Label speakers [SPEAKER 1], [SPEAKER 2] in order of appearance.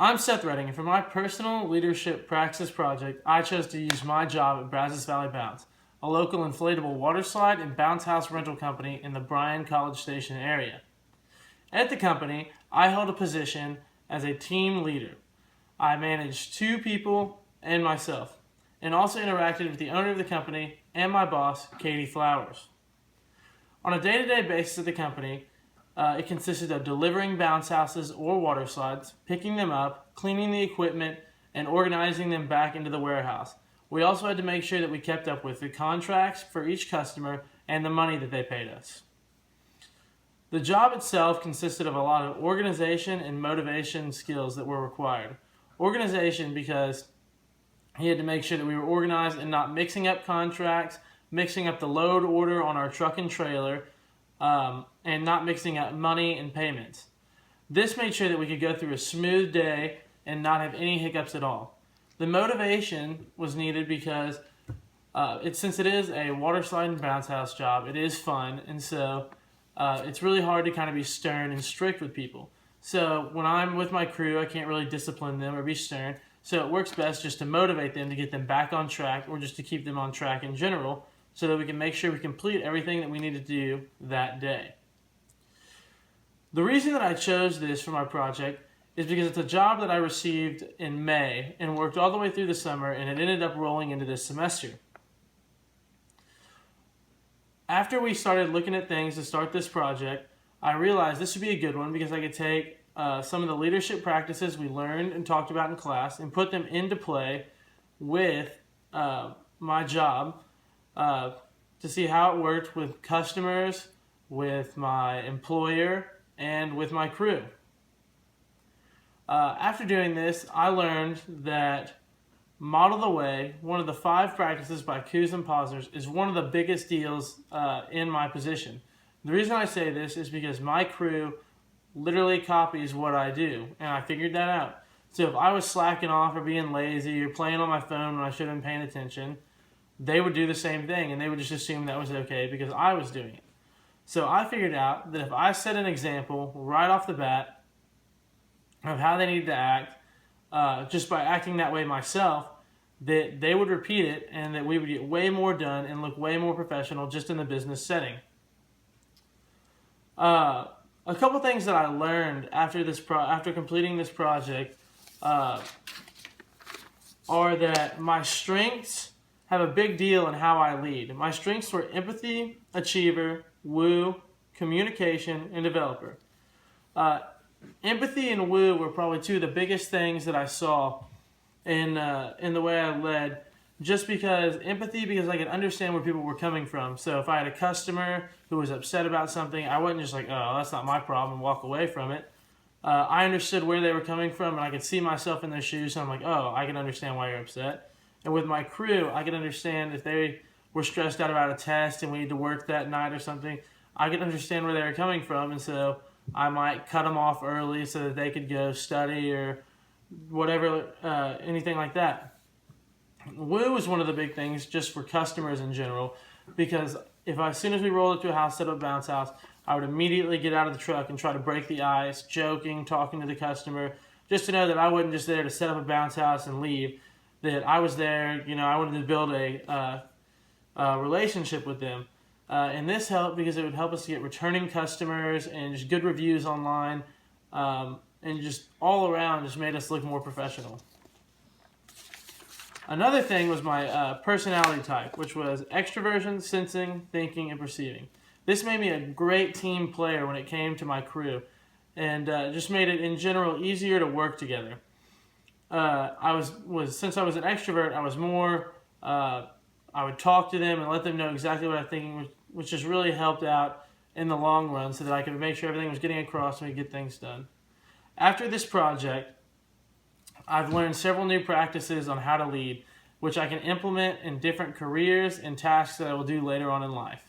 [SPEAKER 1] I'm Seth Redding, and for my personal leadership praxis project, I chose to use my job at Brazos Valley Bounce, a local inflatable water slide and bounce house rental company in the Bryan College Station area. At the company, I held a position as a team leader. I managed 2 people and myself, and also interacted with the owner of the company and my boss, Katie Flowers. On a day-to-day basis at the company, it consisted of delivering bounce houses or water slides, picking them up, cleaning the equipment, and organizing them back into the warehouse. We also had to make sure that we kept up with the contracts for each customer and the money that they paid us. The job itself consisted of a lot of organization and motivation skills that were required. Organization because he had to make sure that we were organized and not mixing up contracts, mixing up the load order on our truck and trailer, and not mixing up money and payments. This made sure that we could go through a smooth day and not have any hiccups at all. The motivation was needed because since it is a water slide and bounce house job, it is fun, and so it's really hard to kind of be stern and strict with people. So when I'm with my crew, I can't really discipline them or be stern, so it works best just to motivate them to get them back on track, or just to keep them on track in general, so that we can make sure we complete everything that we need to do that day. The reason that I chose this for my project is because it's a job that I received in May and worked all the way through the summer, and it ended up rolling into this semester. After we started looking at things to start this project, I realized this would be a good one because I could take some of the leadership practices we learned and talked about in class and put them into play with my job to see how it worked with customers, with my employer, and with my crew. After doing this, I learned that Model the Way, one of the 5 practices by Coos and Posner's, is one of the biggest deals in my position. The reason I say this is because my crew literally copies what I do, and I figured that out. So if I was slacking off or being lazy or playing on my phone when I should have been paying attention, they would do the same thing, and they would just assume that was okay because I was doing it. So I figured out that if I set an example right off the bat of how they need to act, just by acting that way myself, that they would repeat it and that we would get way more done and look way more professional just in the business setting. A couple things that I learned after completing this project are that my strengths have a big deal in how I lead. My strengths were empathy, achiever, woo, communication, and developer. Empathy and woo were probably 2 of the biggest things that I saw in the way I led. Just because empathy, because I could understand where people were coming from. So if I had a customer who was upset about something, I wasn't just like, oh, that's not my problem, and walk away from it. I understood where they were coming from, and I could see myself in their shoes, so I'm like, oh, I can understand why you're upset. And with my crew, I could understand if they were stressed out about a test and we need to work that night or something, I could understand where they were coming from, and so I might cut them off early so that they could go study or whatever, anything like that. Woo is one of the big things just for customers in general, because as soon as we rolled up to a house, set up a bounce house, I would immediately get out of the truck and try to break the ice, joking, talking to the customer, just to know that I wasn't just there to set up a bounce house and leave, that I was there, I wanted to build a relationship with them. And this helped because it would help us to get returning customers and just good reviews online, and just all around just made us look more professional. Another thing was my personality type, which was extroversion, sensing, thinking, and perceiving. This made me a great team player when it came to my crew, and just made it in general easier to work together. Since I was an extrovert, I was more, I would talk to them and let them know exactly what I'm thinking, which just really helped out in the long run so that I could make sure everything was getting across and we get things done. After this project, I've learned several new practices on how to lead, which I can implement in different careers and tasks that I will do later on in life.